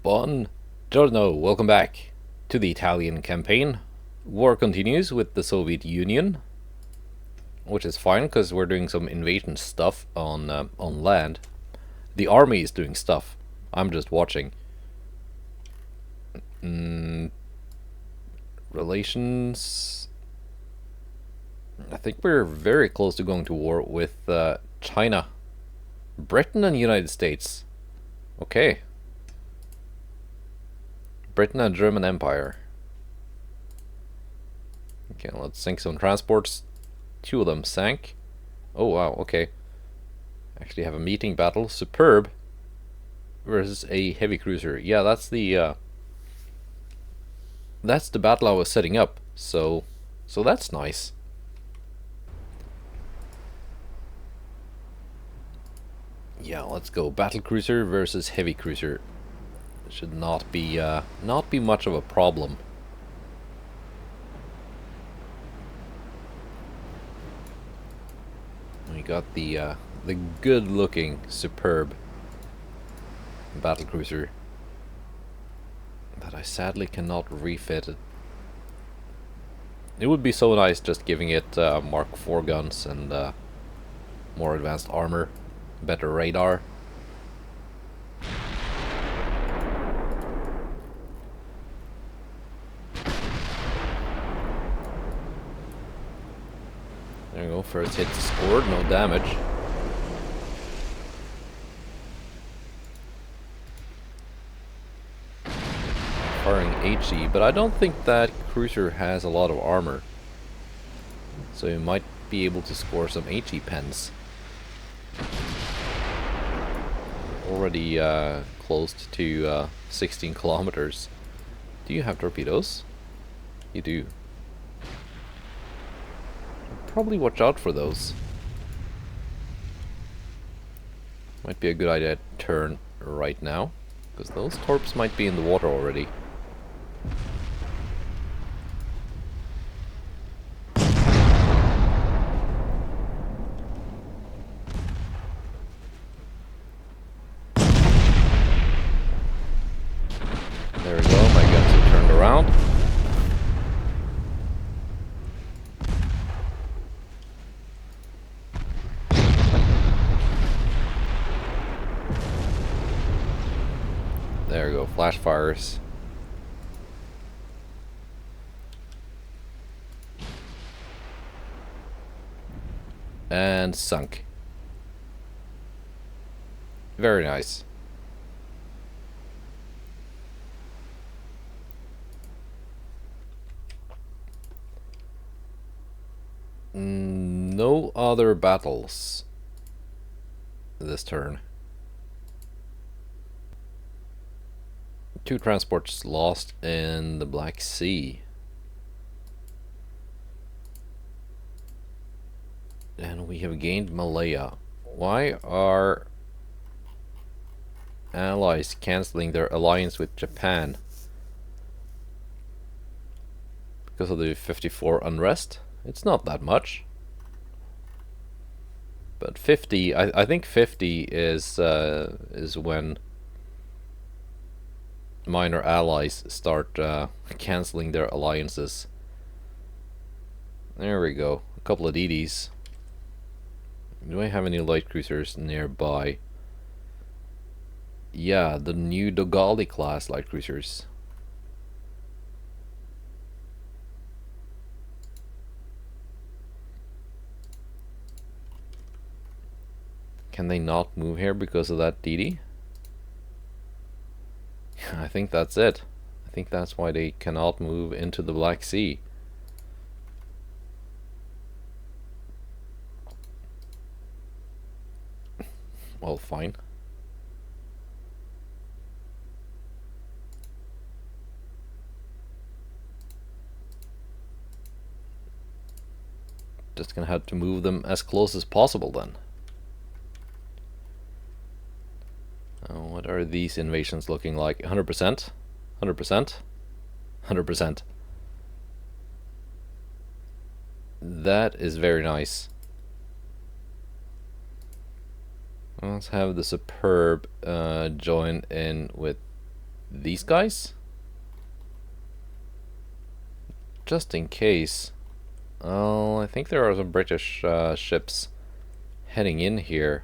Buongiorno, welcome back to the Italian campaign. War continues with the Soviet Union, which is fine because we're doing some invasion stuff on land. The army is doing stuff. I'm just watching. Relations. I think we're very close to going to war with China, Britain, and United States. Okay. Britain and German Empire. Okay, let's sink some transports. 2 of them sank. Oh wow, okay. Actually have a meeting battle. Superb versus a heavy cruiser. Yeah, that's the battle I was setting up. So that's nice. Yeah, let's go. Battlecruiser versus heavy cruiser. Should not be much of a problem. We got the good-looking, superb battlecruiser that I sadly cannot refit. It would be so nice just giving it Mark IV guns and more advanced armor, better radar. There we go, first hit scored, no damage. Firing HE, but I don't think that cruiser has a lot of armor. So you might be able to score some HE pens. Already close to 16 kilometers. Do you have torpedoes? You do. Probably watch out for those. Might be a good idea to turn right now, because those torps might be in the water already. There we go, my guns are turned around. There we go, flash fires. And sunk. Very nice. No other battles this turn. 2 transports lost in the Black Sea. And we have gained Malaya. Why are allies cancelling their alliance with Japan? Because of the 54 unrest? It's not that much. But 50, I think 50 is when minor allies start cancelling their alliances. There we go. A couple of DDs. Do I have any light cruisers nearby? Yeah, the new Dogali class light cruisers. Can they not move here because of that DD? I think that's it. I think that's why they cannot move into the Black Sea. Well, fine. Just gonna have to move them as close as possible then. What are these invasions looking like? 100%? 100%? 100%. That is very nice. Let's have the Superb join in with these guys, just in case. Oh, I think there are some British ships heading in here.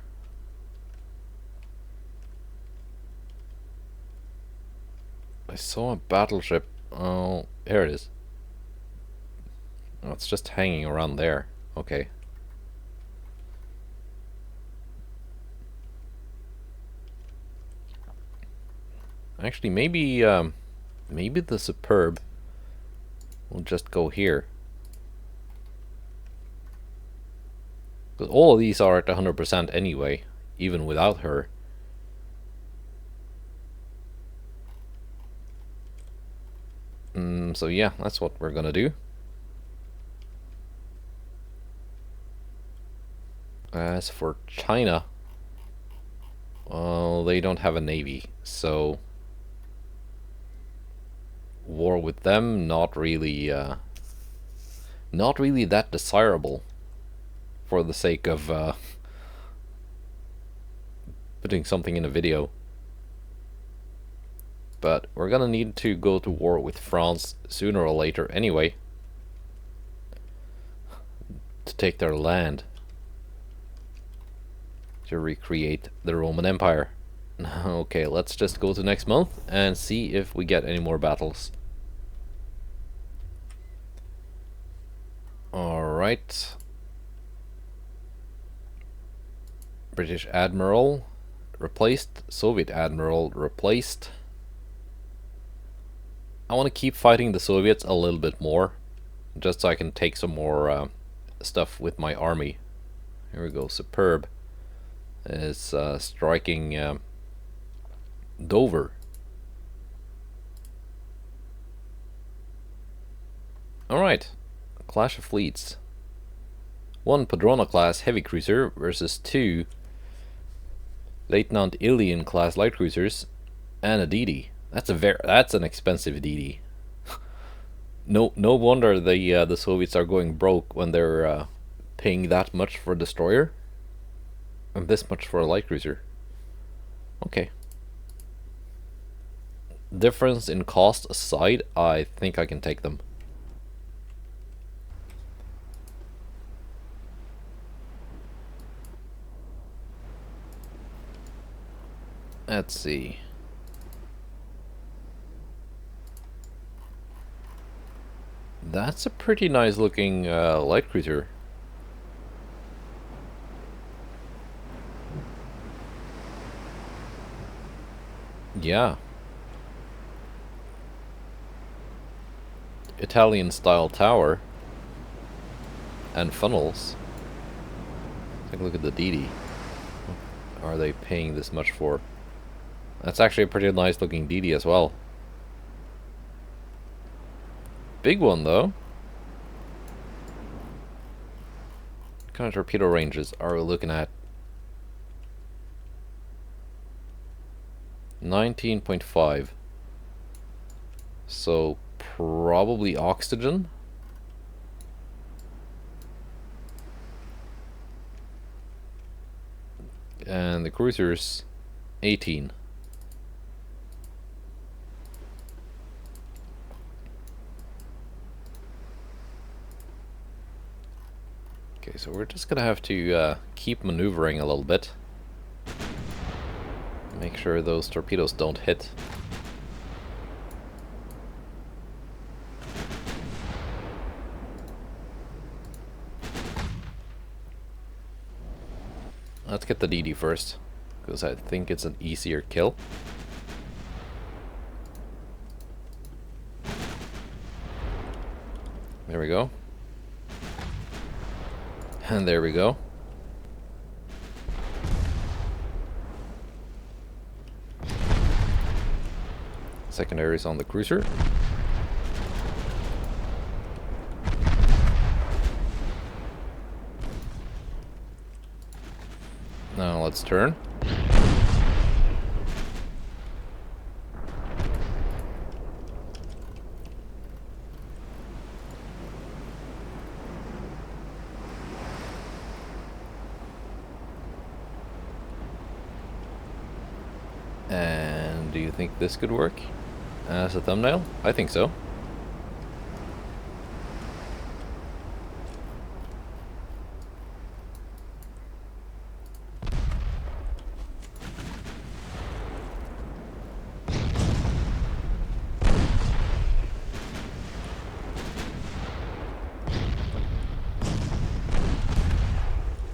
I saw a battleship. Oh, here it is. Oh, it's just hanging around there. Okay. Actually, maybe the Superb will just go here. Because all of these are at 100% anyway, even without her. So yeah, that's what we're gonna do. As for China, well, they don't have a navy, so war with them not really that desirable for the sake of putting something in a video. But we're gonna need to go to war with France sooner or later anyway, to take their land, to recreate the Roman Empire. Okay, let's just go to next month and see if we get any more battles. Alright. British Admiral replaced. Soviet Admiral replaced. I want to keep fighting the Soviets a little bit more, just so I can take some more stuff with my army. Here we go. Superb is striking Dover. Alright. Clash of Fleets. 1 Padrona class heavy cruiser versus 2 Lieutenant Ilian class light cruisers and a DD. That's an expensive DD. No wonder the Soviets are going broke when they're paying that much for a destroyer and this much for a light cruiser. Okay. Difference in cost aside, I think I can take them. Let's see. That's a pretty nice looking light cruiser. Yeah. Italian style tower. And funnels. Take a look at the DD. What are they paying this much for? That's actually a pretty nice looking DD as well. Big one though. What kind of torpedo ranges are we looking at? 19.5. So probably oxygen. And the cruiser's 18. Okay, so we're just gonna have to keep maneuvering a little bit. Make sure those torpedoes don't hit. Let's get the DD first, because I think it's an easier kill. There we go. And there we go. Secondaries on the cruiser. Now let's turn. And Do you think this could work as a thumbnail? I think so.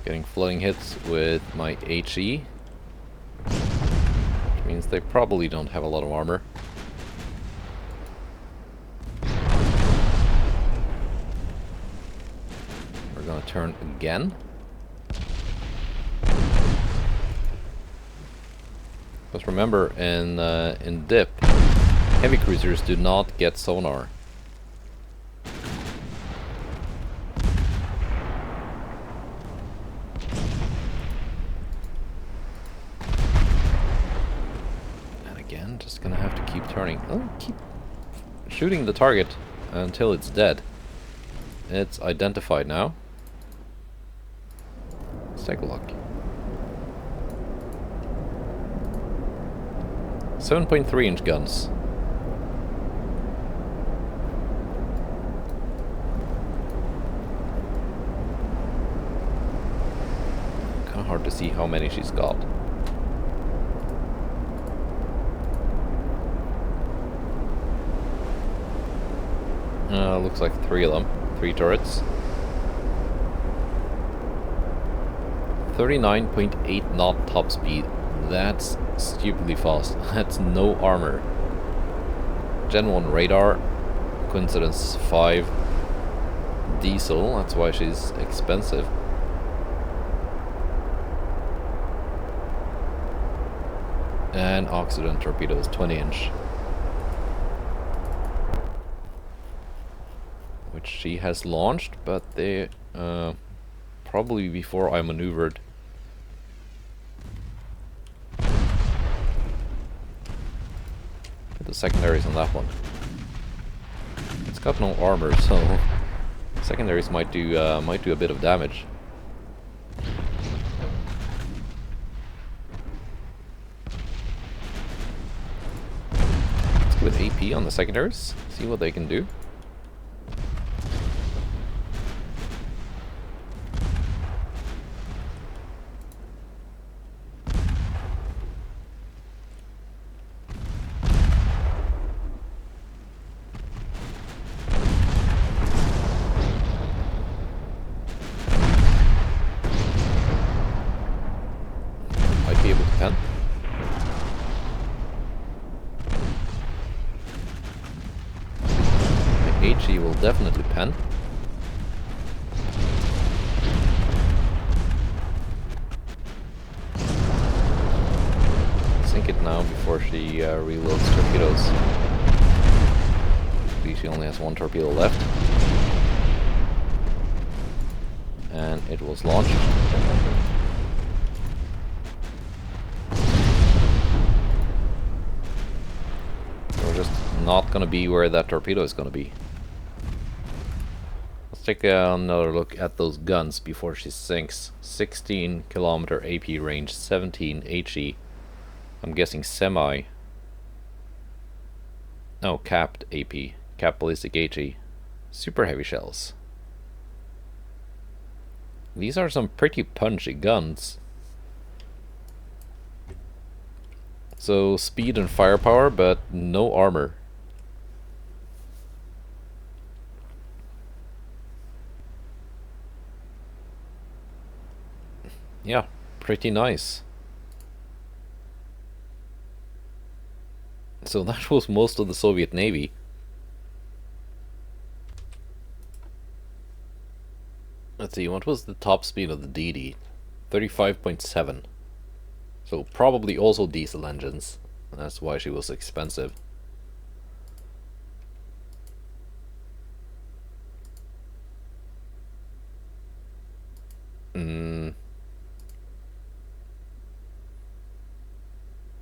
Getting flooding hits with my HE, which means they probably don't have a lot of armor. We're gonna turn again. Because remember, in dip, heavy cruisers do not get sonar. Just gonna have to keep turning. Oh, keep shooting the target until it's dead. It's identified now. Let's take a look. 7.3-inch guns. Kinda hard to see how many she's got. Looks like 3 of them. 3 turrets. 39.8 knot top speed. That's stupidly fast. That's no armor. Gen 1 radar. Coincidence 5. Diesel. That's why she's expensive. And oxygen torpedoes, 20-inch. Which she has launched, but they probably before I maneuvered. The secondaries on that one. It's got no armor, so secondaries might do a bit of damage. Let's go with AP on the secondaries. See what they can do. Be able to pen. The HE will definitely pen. Sink it now before she reloads torpedoes. She only has 1 torpedo left. And it was launched. Not gonna be where that torpedo is gonna be. Let's take another look at those guns before she sinks. 16 kilometer AP range, 17 HE. I'm guessing semi. No, capped AP. Capped ballistic HE. Super heavy shells. These are some pretty punchy guns. So speed and firepower, but no armor. Yeah, pretty nice. So that was most of the Soviet Navy. Let's see, what was the top speed of the DD? 35.7. So probably also diesel engines. That's why she was expensive.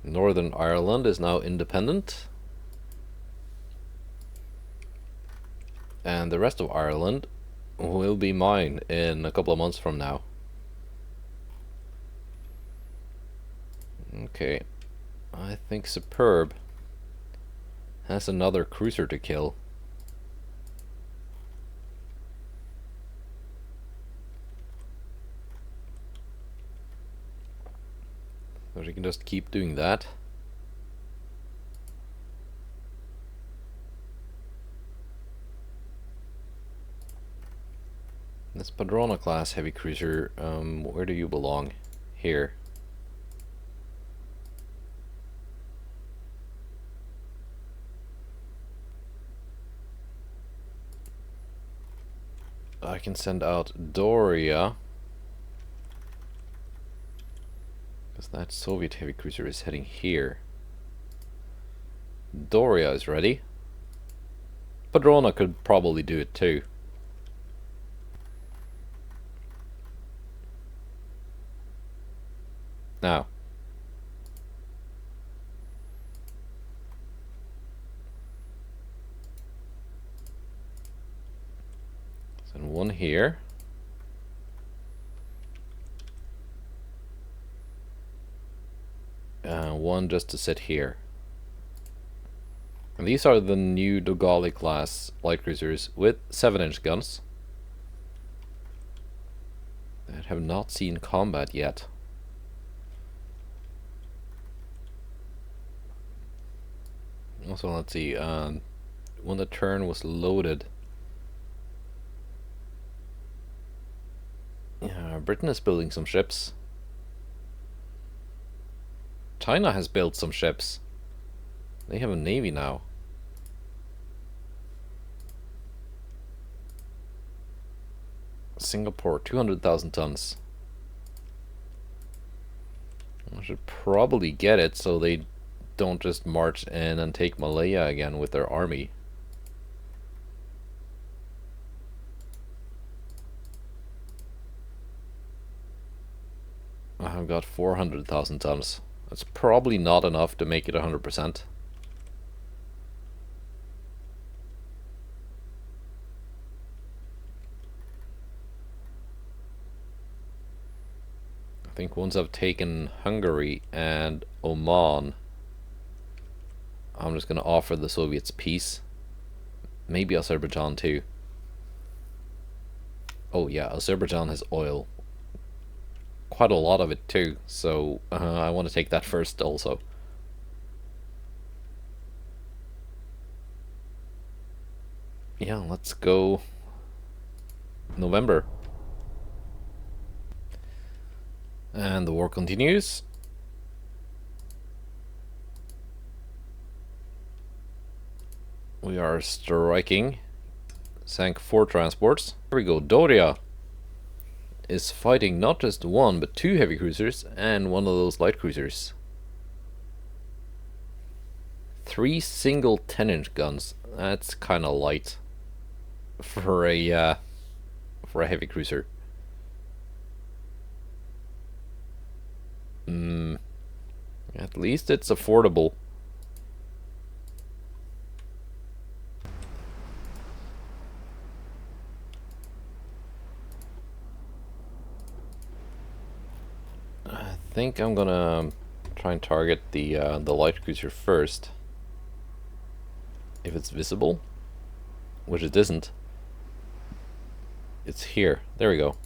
Northern Ireland is now independent. And the rest of Ireland will be mine in a couple of months from now. Okay. I think Superb has another cruiser to kill. So she can just keep doing that. This Padrona class heavy cruiser, where do you belong? Here. I can send out Doria, because that Soviet heavy cruiser is heading here. Doria is ready. Padrona could probably do it too. Now. Send one here. One just to sit here. And these are the new Dogali class light cruisers with 7-inch guns that have not seen combat yet. Also, let's see, when the turn was loaded, Britain is building some ships. China has built some ships. They have a navy now. Singapore, 200,000 tons. I should probably get it so they don't just march in and take Malaya again with their army. I've got 400,000 tons. That's probably not enough to make it 100%. I think once I've taken Hungary and Oman, I'm just going to offer the Soviets peace. Maybe Azerbaijan too. Oh yeah, Azerbaijan has oil. Quite a lot of it too, so I want to take that first also. Yeah, let's go November. And the war continues. We are striking. Sank 4 transports. Here we go, Doria is fighting not just 1 but 2 heavy cruisers and 1 of those light cruisers. 3 single 10-inch guns. That's kind of light for a heavy cruiser. At least it's affordable. I think I'm gonna try and target the light cruiser first. If it's visible, which it isn't. It's here. There we go.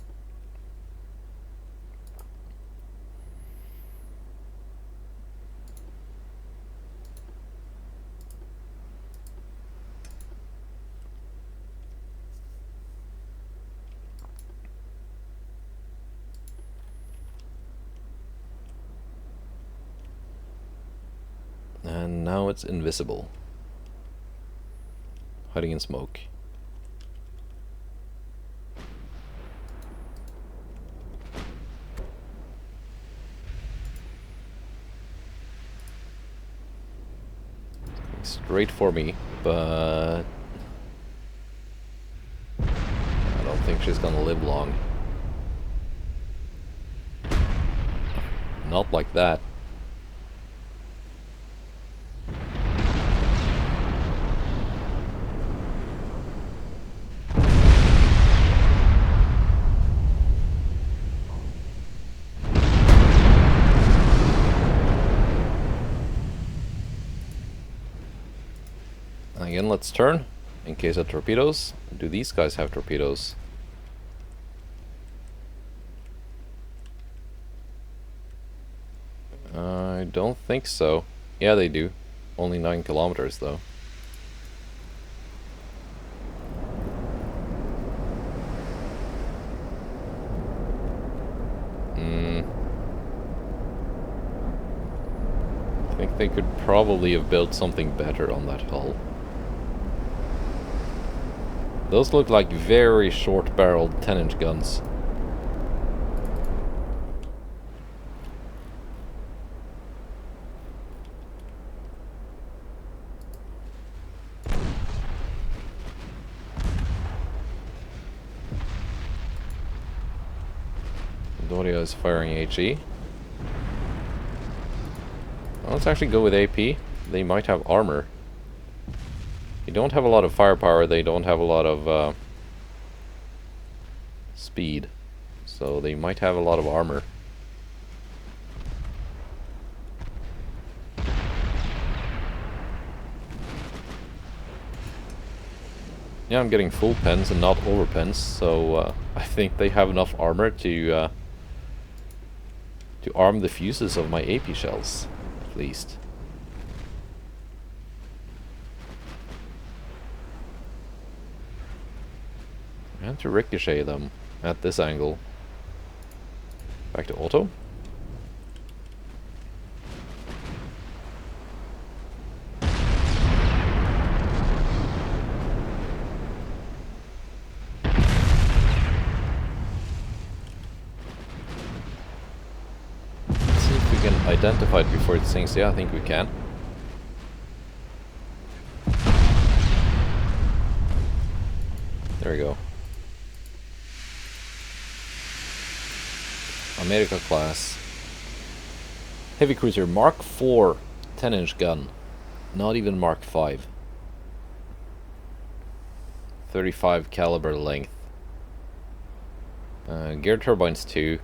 And now it's invisible. Hiding in smoke. Straight for me, but I don't think she's gonna live long. Not like that. Again, let's turn in case of torpedoes. Do these guys have torpedoes? I don't think so. Yeah, they do. Only 9 kilometers though. I think they could probably have built something better on that hull. Those look like very short-barreled 10-inch guns. Doria is firing HE. Well, let's actually go with AP. They might have armor. They don't have a lot of firepower, they don't have a lot of speed. So they might have a lot of armor. Yeah, I'm getting full pens and not over pens, so I think they have enough armor to arm the fuses of my AP shells, at least. And to ricochet them at this angle. Back to auto. Let's see if we can identify it before it sinks. Yeah, I think we can. There we go. America class. Heavy cruiser Mark IV 10-inch gun. Not even Mark V. 35 caliber length. Gear turbines 2.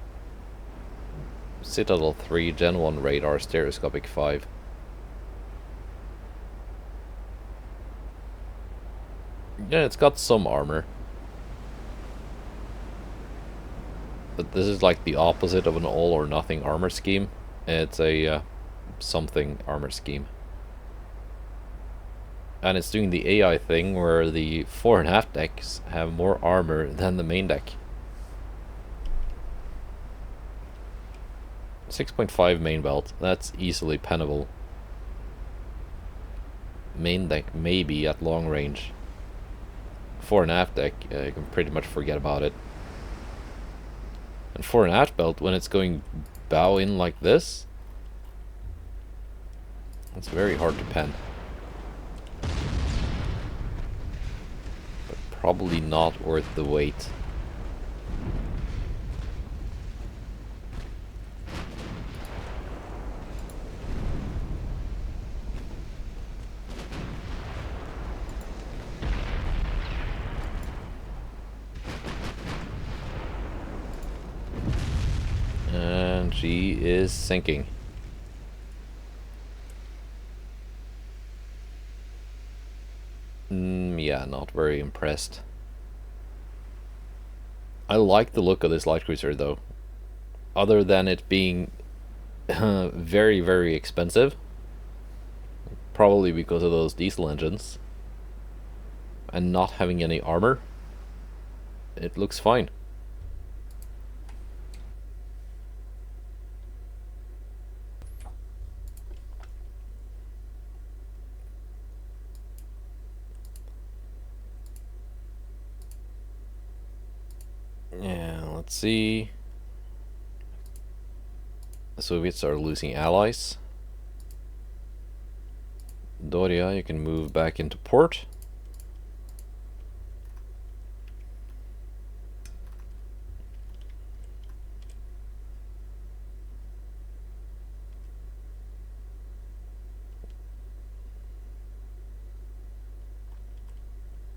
Citadel 3, Gen 1 radar, stereoscopic 5. Yeah, it's got some armor. But this is like the opposite of an all or nothing armor scheme. It's a something armor scheme. And it's doing the AI thing where the fore and aft decks have more armor than the main deck. 6.5 main belt, that's easily pennable. Main deck maybe at long range. Fore and aft deck, you can pretty much forget about it. And fore and aft belt, when it's going bow in like this, it's very hard to pen. But probably not worth the wait. And she is sinking. Yeah, not very impressed. I like the look of this light cruiser though. Other than it being very, very expensive. Probably because of those diesel engines. And not having any armor. It looks fine. Yeah, let's see. The Soviets are losing allies. Doria, you can move back into port.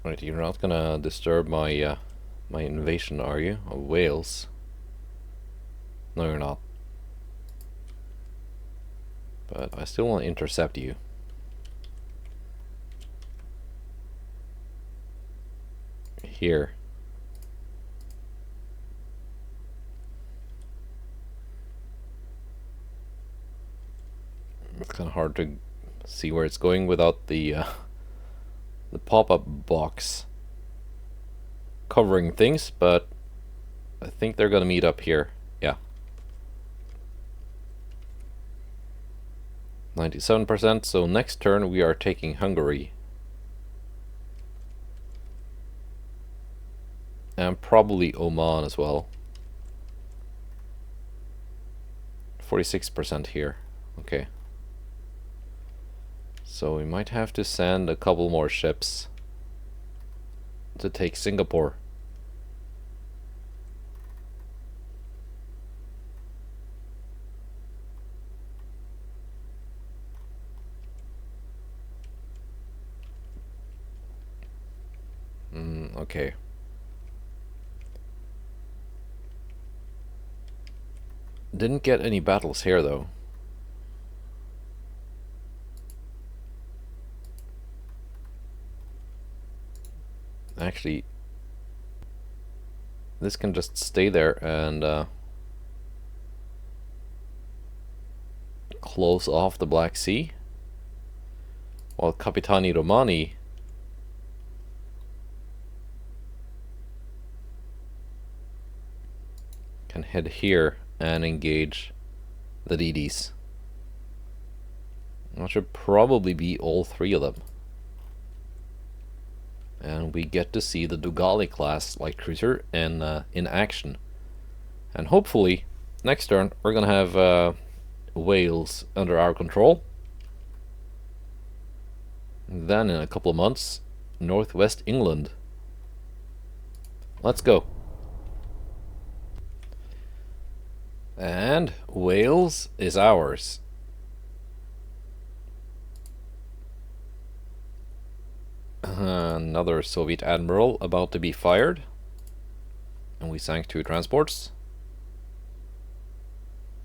Right, you're not gonna disturb my my invasion, are you? Of Wales? No, you're not. But I still want to intercept you. here. It's kind of hard to see where it's going without the pop-up box covering things, but I think they're gonna meet up here. Yeah. 97%, so next turn we are taking Hungary. And probably Oman as well. 46% here. Okay. So we might have to send a couple more ships to take Singapore. Okay. Didn't get any battles here though. Actually, this can just stay there and close off the Black Sea, while Capitani Romani can head here and engage the DDs. That should probably be all three of them. And we get to see the Dogali class light cruiser in action. And hopefully, next turn, we're gonna have Wales under our control. And then in a couple of months, Northwest England. Let's go. And Wales is ours. Another Soviet admiral about to be fired. And we sank 2 transports.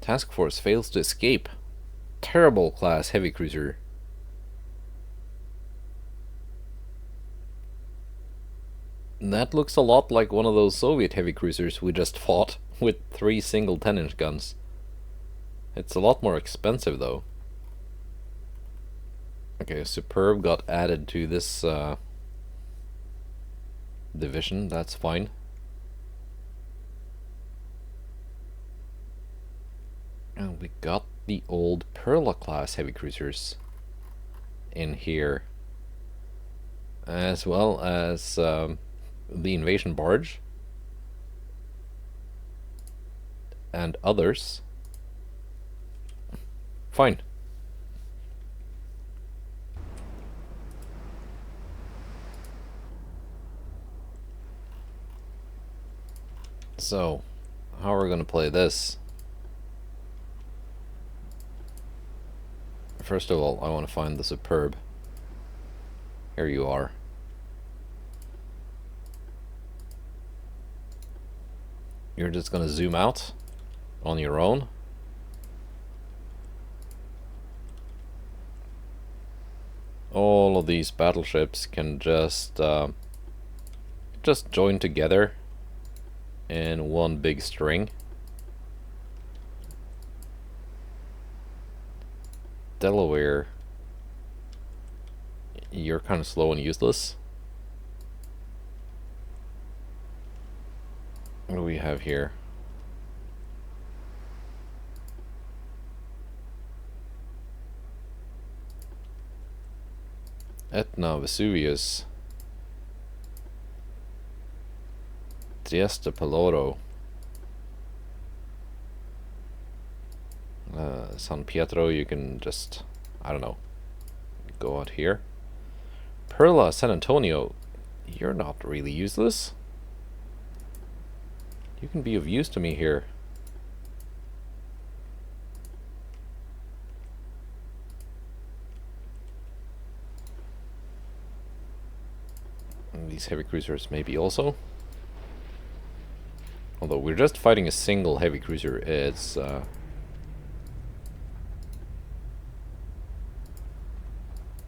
Task force fails to escape. Terrible class heavy cruiser. That looks a lot like one of those Soviet heavy cruisers we just fought with 3 single 10-inch guns. It's a lot more expensive though. Okay, Superb got added to this division, that's fine. And we got the old Perla class heavy cruisers in here, as well as the invasion barge and others. Fine. So, how are we going to play this? First of all, I want to find the Superb. Here you are. You're just going to zoom out on your own. All of these battleships can just join together in one big string. Delaware, you're kind of slow and useless. What do we have here? Etna, Vesuvius, Trieste, Peloro, San Pietro, you can just, I don't know, go out here. Perla, San Antonio, you're not really useless. You can be of use to me here. And these heavy cruisers maybe also. Although we're just fighting a single heavy cruiser, it's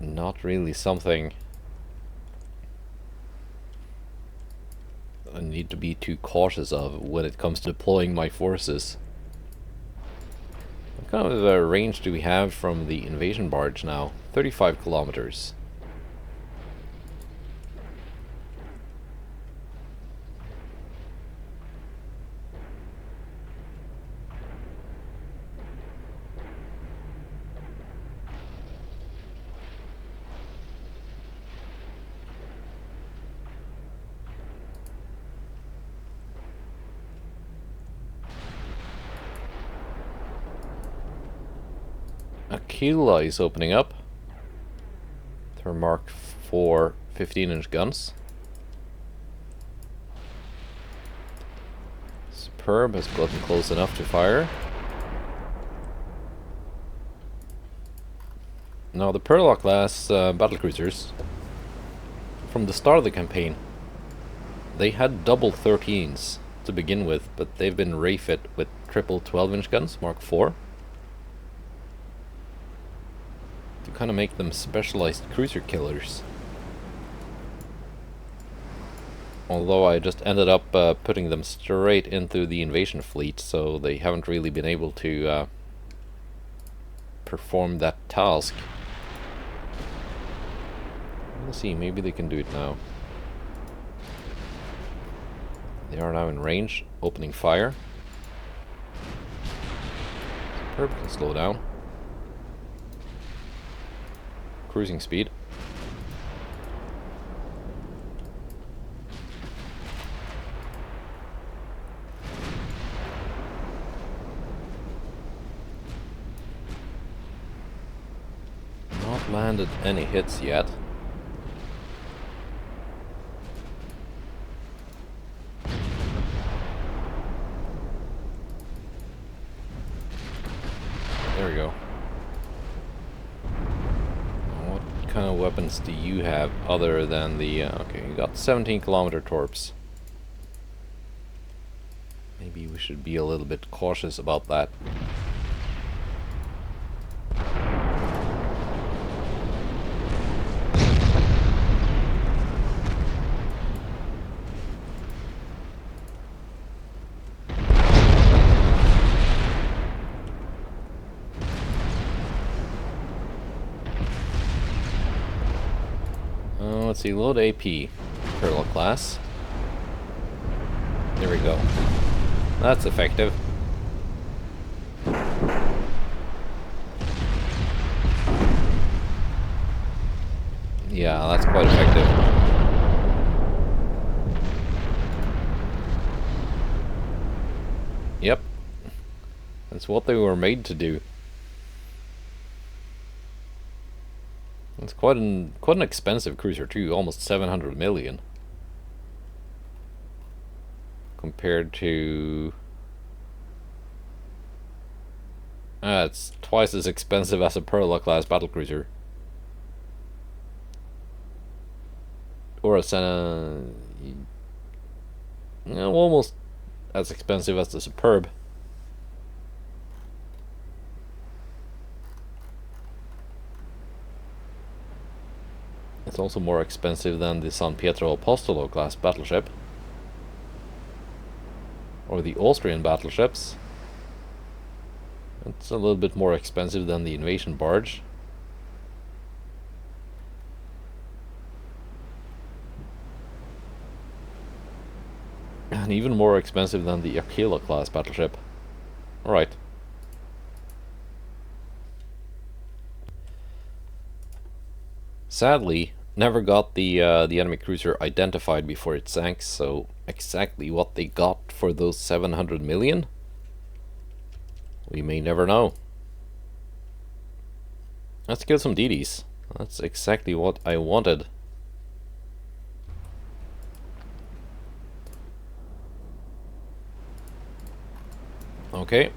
not really something need to be too cautious of when it comes to deploying my forces. What kind of a range do we have from the invasion barge now? 35 kilometers. Aquila is opening up. Their Mark 4 15-inch guns. Superb has gotten close enough to fire. Now the Perla class battlecruisers, from the start of the campaign, they had double 13s to begin with, but they've been refit with triple 12-inch guns, Mark 4. To kind of make them specialized cruiser killers. Although I just ended up putting them straight into the invasion fleet, so they haven't really been able to perform that task. Let's see, maybe they can do it now. They are now in range, opening fire. Superb can slow down. Cruising speed. Not landed any hits yet. There we go. What kind of weapons do you have other than the... okay, you got 17-kilometer torps. Maybe we should be a little bit cautious about that. Let's see, load AP, Perla class. There we go. That's effective. Yeah, that's quite effective. Yep. That's what they were made to do. It's quite an expensive cruiser too, almost 700 million. Compared to... it's twice as expensive as a Perla class battlecruiser. Or a Senna... almost as expensive as the Superb. It's also more expensive than the San Pietro Apostolo class battleship. Or the Austrian battleships. It's a little bit more expensive than the invasion barge. And even more expensive than the Aquila class battleship. Alright. Sadly, never got the enemy cruiser identified before it sank, so exactly what they got for those 700 million, we may never know. Let's kill some DDs. That's exactly what I wanted. Okay.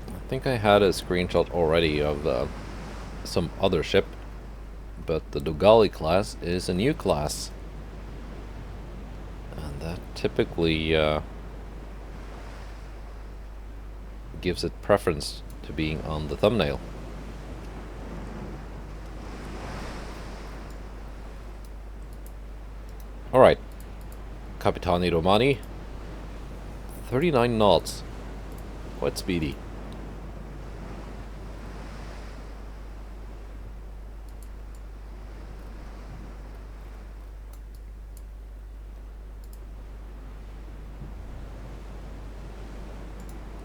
I think I had a screenshot already of some other ship. But the Dogali class is a new class. And that typically gives it preference to being on the thumbnail. Alright. Capitani Romani. 39 knots. Quite speedy.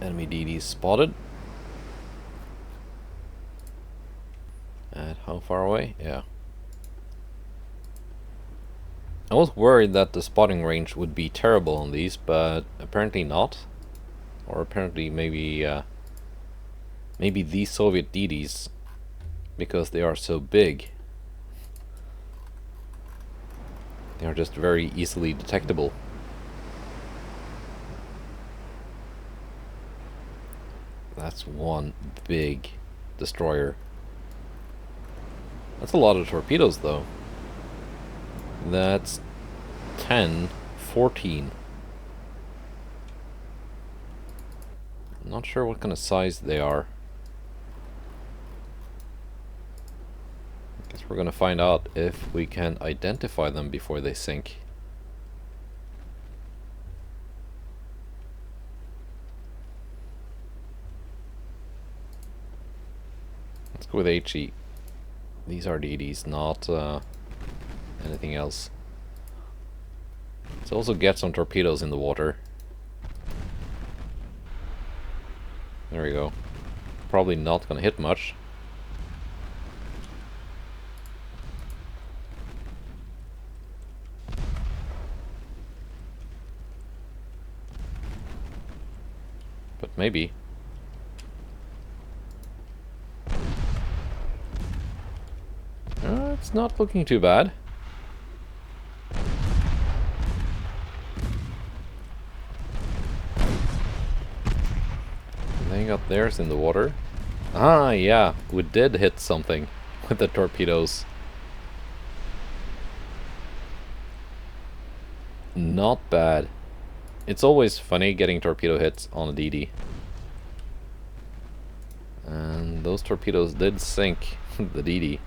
Enemy DD spotted. At how far away? Yeah. I was worried that the spotting range would be terrible on these, but apparently not. Or apparently maybe these Soviet DDs, because they are so big, they are just very easily detectable. That's one big destroyer. That's a lot of torpedoes though. That's 10, 14. Not sure what kind of size they are. Guess we're gonna find out if we can identify them before they sink. Let's go with HE. These are DDs, not anything else. Let's also get some torpedoes in the water. There we go. Probably not gonna hit much. But maybe. It's not looking too bad. They got theirs in the water. Ah, yeah, we did hit something with the torpedoes. Not bad. It's always funny getting torpedo hits on a DD. And those torpedoes did sink the DD.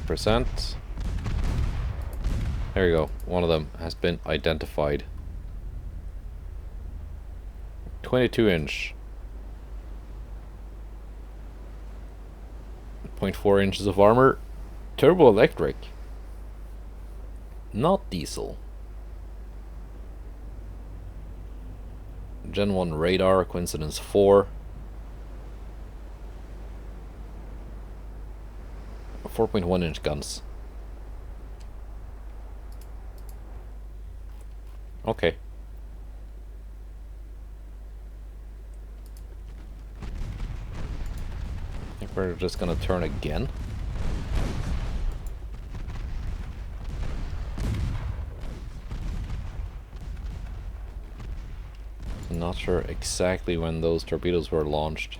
%. There you go. One of them has been identified. 22-inch. 0.4 inches of armor. Turbo electric. Not diesel. Gen 1 radar, coincidence 4. 4.1-inch guns. Okay. I think we're just gonna turn again. I'm not sure exactly when those torpedoes were launched.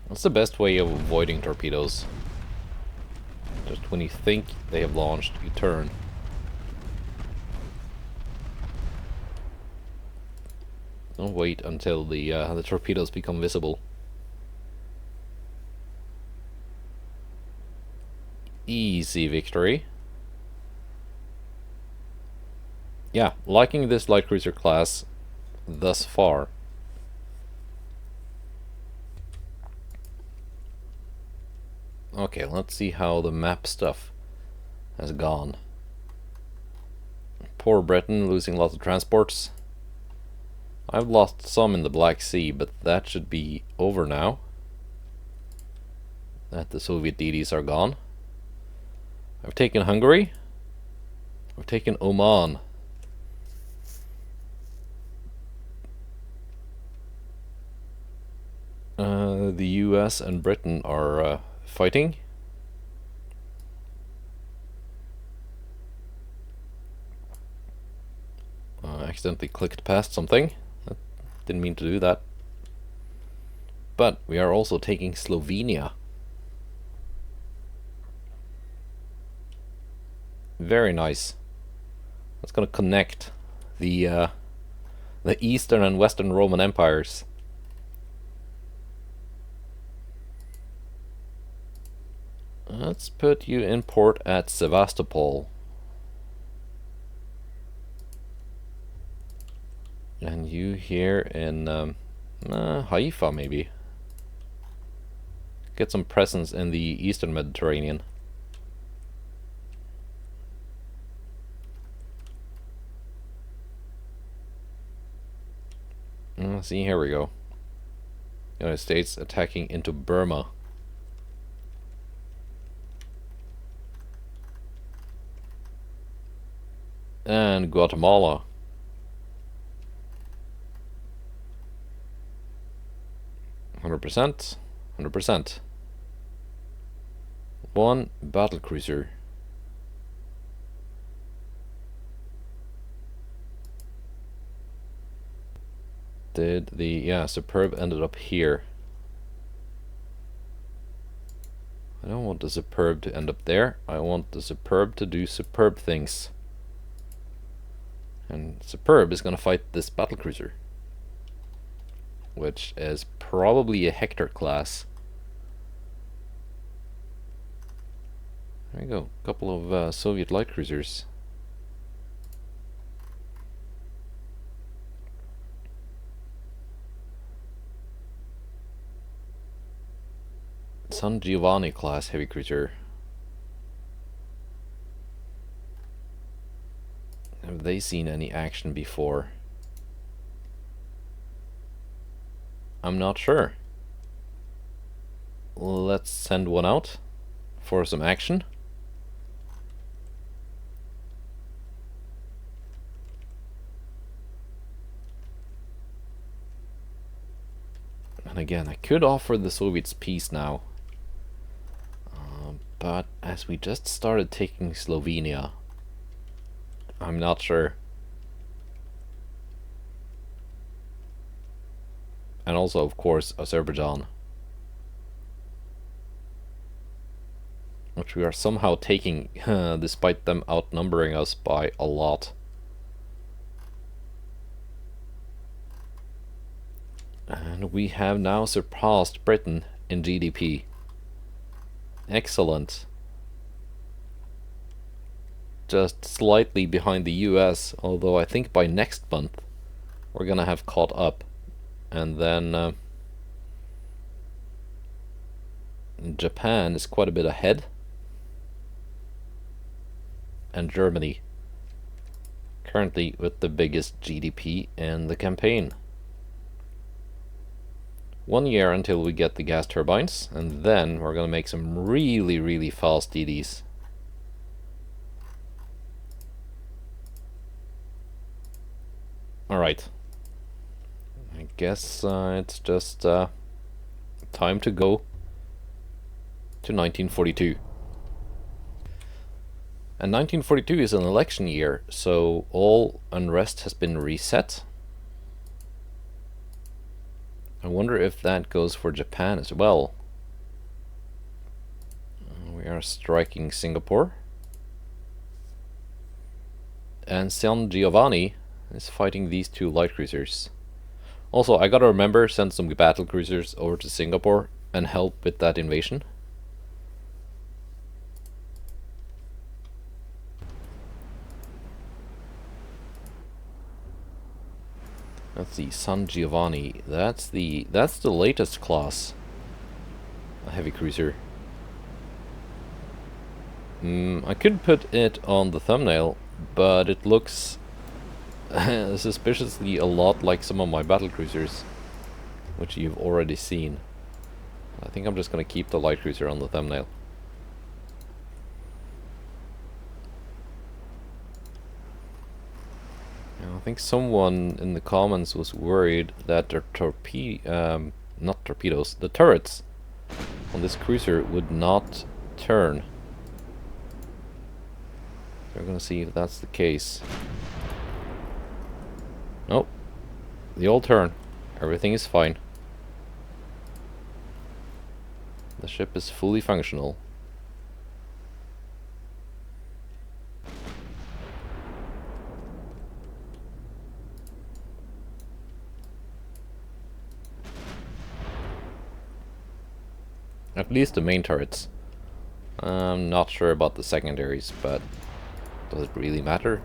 What's the best way of avoiding torpedoes? Just when you think they have launched, you turn. Don't wait until the torpedoes become visible. Easy victory. Yeah, liking this light cruiser class thus far. Okay, let's see how the map stuff has gone. Poor Britain, losing lots of transports. I've lost some in the Black Sea, but that should be over now. That the Soviet DDs are gone. I've taken Hungary. I've taken Oman. The US and Britain are fighting. Accidentally clicked past something. Didn't mean to do that. But we are also taking Slovenia. Very nice. It's gonna connect the Eastern and Western Roman empires. Let's put you in port at Sevastopol. And you here in Haifa, maybe. Get some presence in the Eastern Mediterranean. See, here we go. United States attacking into Burma. And Guatemala. %, 100%. One battlecruiser. Did the Superb ended up here? I don't want the Superb to end up there. I want the Superb to do superb things. And Superb is gonna fight this battlecruiser, which is probably a Hector class. There you go, a couple of Soviet light cruisers. San Giovanni class heavy cruiser. Have they seen any action before? I'm not sure. Let's send one out for some action. And again, I could offer the Soviets peace now. But as we just started taking Slovenia, I'm not sure. And also, of course, Azerbaijan, which we are somehow taking, despite them outnumbering us by a lot. And we have now surpassed Britain in GDP. Excellent. Just slightly behind the US, although I think by next month we're gonna have caught up. And then Japan is quite a bit ahead. And Germany, currently with the biggest GDP in the campaign. 1 year until we get the gas turbines, and then we're gonna make some really, really fast DDs. Alright. I guess it's just time to go to 1942. And 1942 is an election year, so all unrest has been reset. I wonder if that goes for Japan as well. We are striking Singapore. And San Giovanni is fighting these two light cruisers. Also, I gotta remember, send some battle cruisers over to Singapore and help with that invasion. Let's see, San Giovanni. That's the latest class. A heavy cruiser. I could put it on the thumbnail, but it looks suspiciously a lot like some of my battle cruisers, which you've already seen. I think I'm just gonna keep the light cruiser on the thumbnail. I think someone in the comments was worried that their not torpedoes, the turrets on this cruiser would not turn. So we're gonna see if that's the case. Nope. They all turn. Everything is fine. The ship is fully functional. At least the main turrets. I'm not sure about the secondaries, but does it really matter?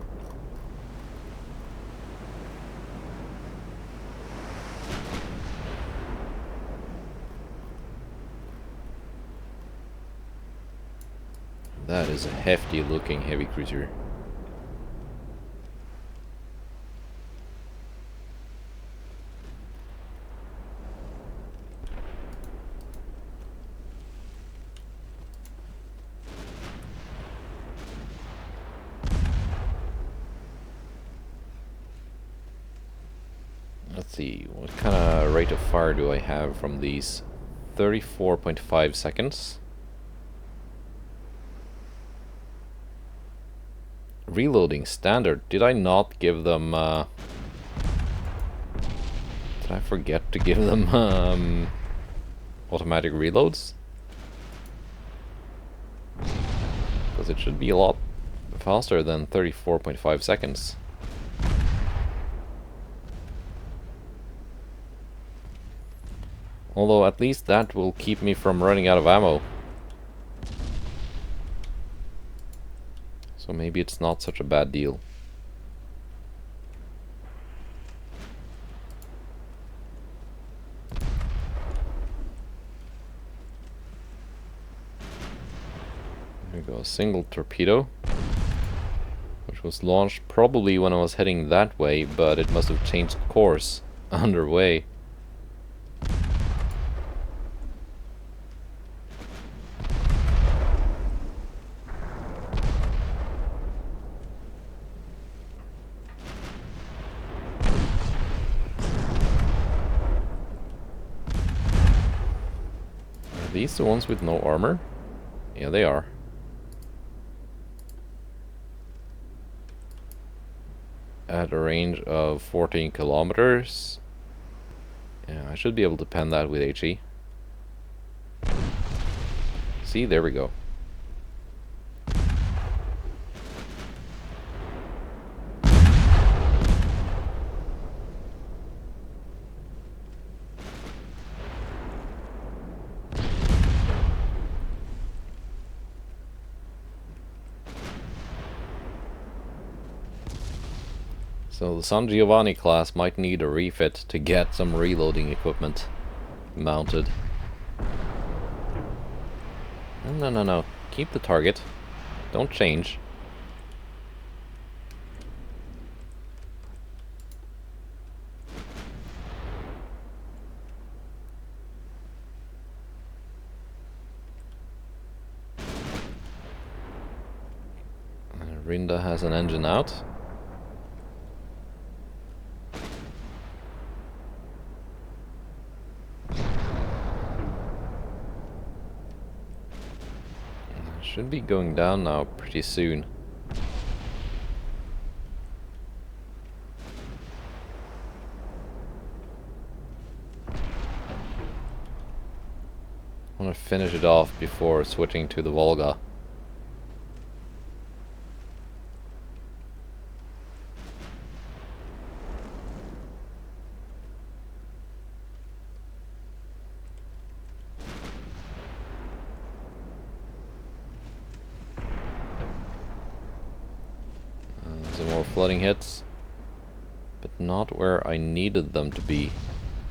That is a hefty looking heavy cruiser. Let's see, what kind of rate of fire do I have from these? 34.5 seconds. Reloading standard. Did I not give them... Did I forget to give them automatic reloads? Because it should be a lot faster than 34.5 seconds. Although at least that will keep me from running out of ammo. So maybe it's not such a bad deal. There we go, a single torpedo. Which was launched probably when I was heading that way, but it must have changed course underway. Are these the ones with no armor? Yeah, they are. At a range of 14 kilometers. Yeah, I should be able to pen that with HE. See, there we go. So the San Giovanni class might need a refit to get some reloading equipment mounted. No, no, no. Keep the target. Don't change. Rinda has an engine out. Should be going down now pretty soon. I want to finish it off before switching to the Volga. Some more flooding hits, but not where I needed them to be.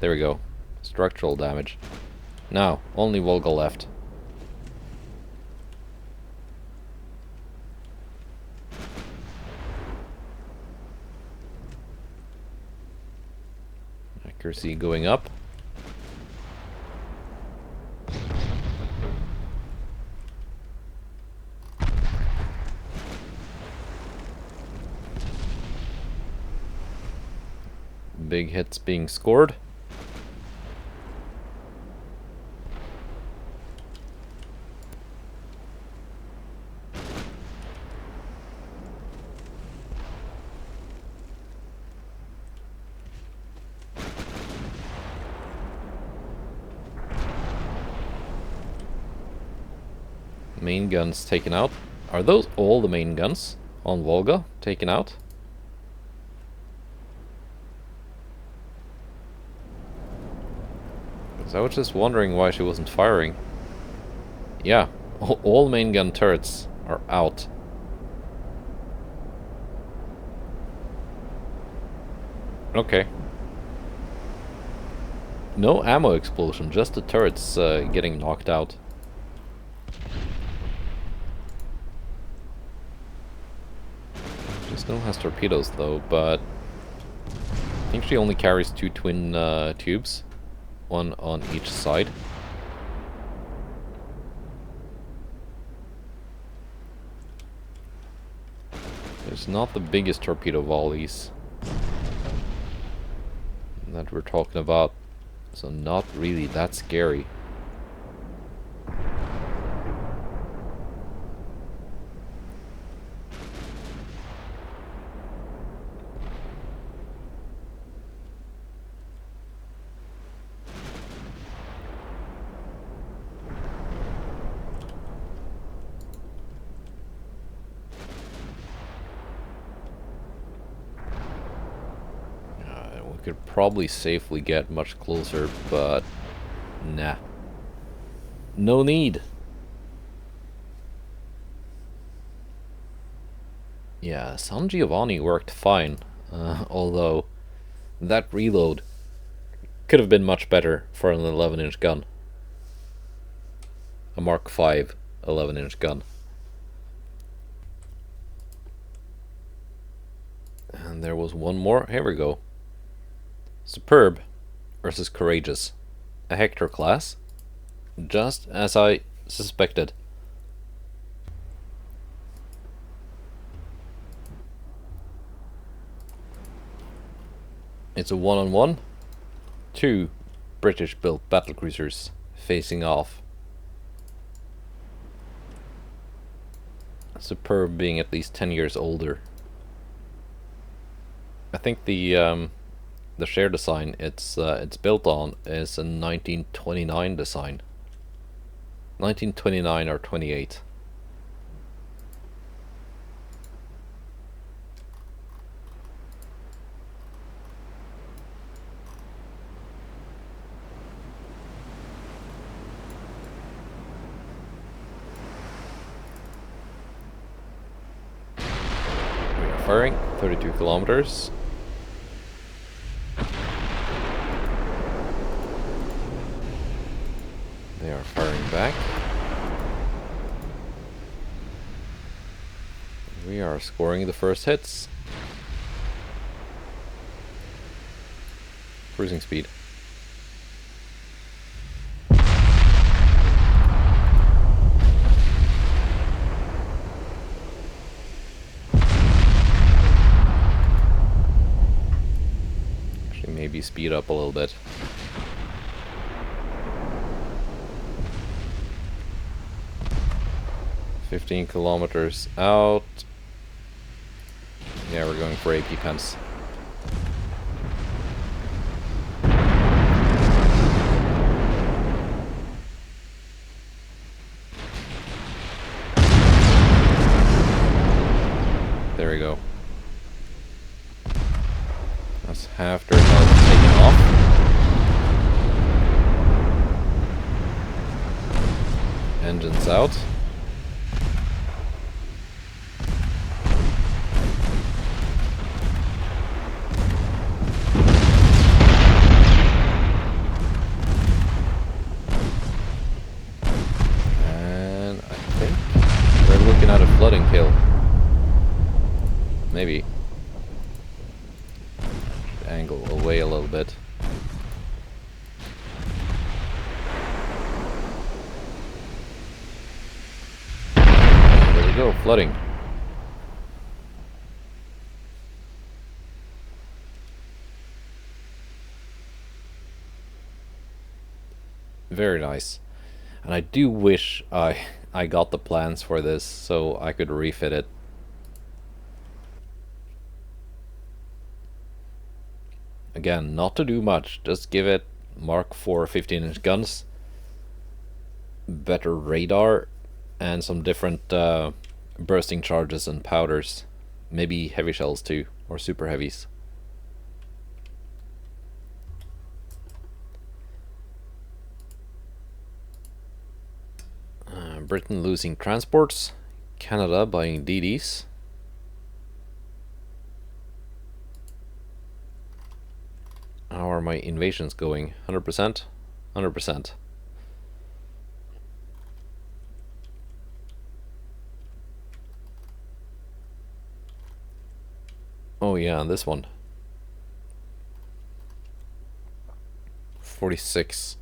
There we go. Structural damage. Now, only Volga left. Accuracy going up. Big hits being scored. Main guns taken out. Are those all the main guns on Volga taken out? I was just wondering why she wasn't firing. Yeah, all main gun turrets are out. Okay. No ammo explosion, just the turrets getting knocked out. She still has torpedoes though, but I think she only carries 2 twin tubes, one on each side. It's not the biggest torpedo volleys that we're talking about, so not really that scary. We could probably safely get much closer, but nah. No need. Yeah, San Giovanni worked fine, although that reload could have been much better for an 11-inch gun. A Mark V 11-inch gun. And there was one more. Here we go. Superb versus Courageous. A Hector class. Just as I suspected. It's a one-on-one. 2 British-built battlecruisers facing off. Superb being at least 10 years older. I think the share design it's built on is a 1929 design. 1929 or 28. We are firing 32 kilometers. They are firing back. We are scoring the first hits. Cruising speed. Actually, maybe speed up a little bit. "15 kilometers out." Yeah, we're going for AP pens. There we go. That's half dirt taken off. Engines out. And I think we're looking at a flooding kill. Maybe. Angle away a little bit. There we go, flooding. Very nice. And I do wish I got the plans for this so I could refit it. Again, not to do much, just give it Mark IV 15-inch guns, better radar, and some different bursting charges and powders. Maybe heavy shells too, or super heavies. Britain losing transports. Canada buying DDs. How are my invasions going? 100%? 100%. Oh yeah, this one. 46.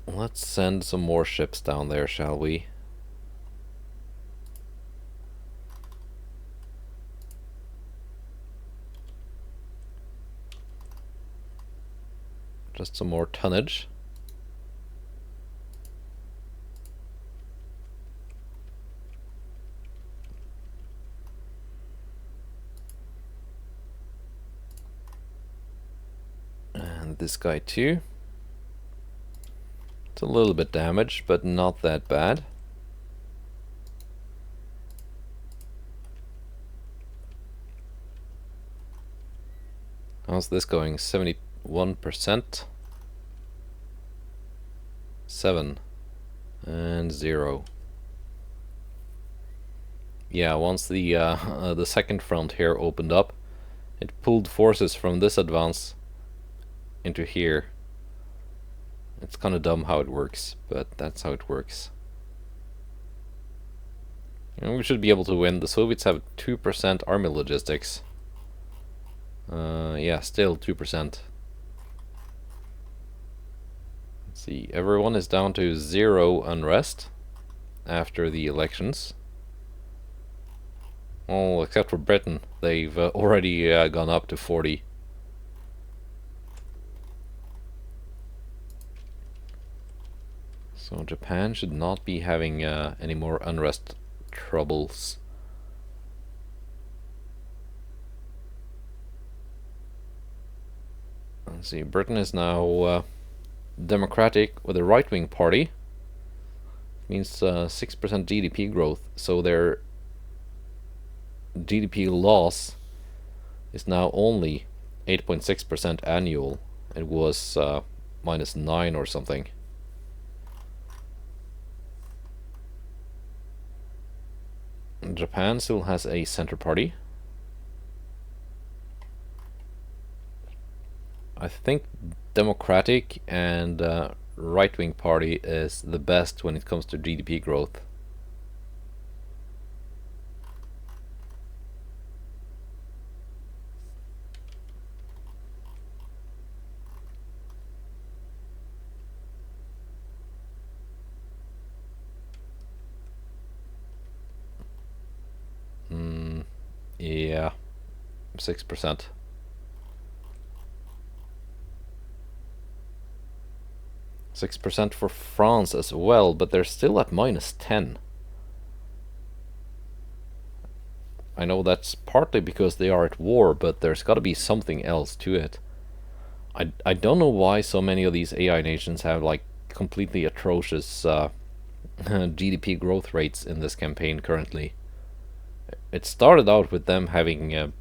Let's send some more ships down there, shall we? Just some more tonnage. And this guy too. It's a little bit damaged, but not that bad. How's this going? 71%. 7 and 0. Yeah, once the second front here opened up, it pulled forces from this advance into here. It's kind of dumb how it works, but that's how it works. And we should be able to win. The Soviets have 2% army logistics. Yeah, still 2%. Let's see, everyone is down to 0 unrest after the elections. Oh, except for Britain. They've already gone up to 40. So Japan should not be having any more unrest troubles. Let's see, Britain is now democratic with a right-wing party. Means 6% GDP growth, so their GDP loss is now only 8.6% annual. It was -9 or something. Japan still has a center party. I think Democratic and right-wing party is the best when it comes to GDP growth. Yeah, 6%. 6% for France as well, but they're still at -10. I know that's partly because they are at war, but there's got to be something else to it. I don't know why so many of these AI nations have like completely atrocious GDP growth rates in this campaign currently. It started out with them having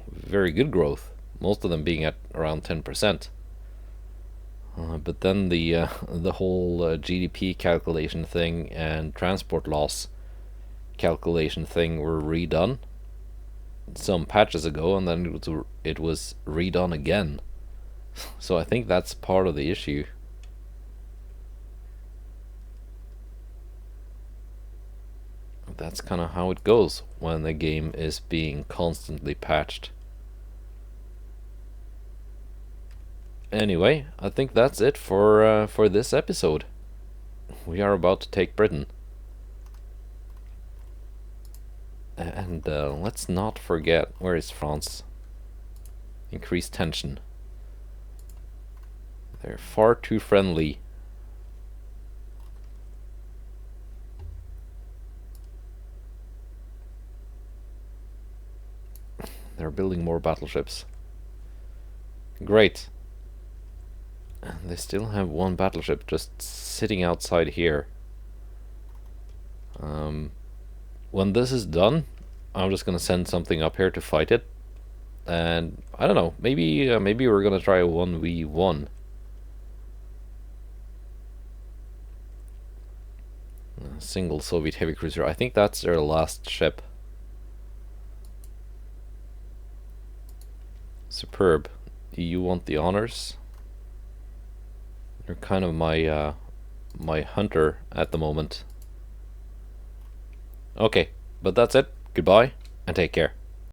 very good growth, most of them being at around 10%. But then the whole GDP calculation thing and transport loss calculation thing were redone some patches ago, and then it was redone again. So I think that's part of the issue. That's kind of how it goes when the game is being constantly patched. Anyway, I think that's it for this episode. We are about to take Britain. And let's not forget, where is France? Increased tension. They're far too friendly. They're building more battleships. Great. And they still have one battleship just sitting outside here. When this is done, I'm just gonna send something up here to fight it. And I don't know, maybe we're gonna try a 1v1. single Soviet heavy cruiser. I think that's their last ship. Superb. Do you want the honors? You're kind of my my hunter at the moment. Okay, but that's it. Goodbye, and take care.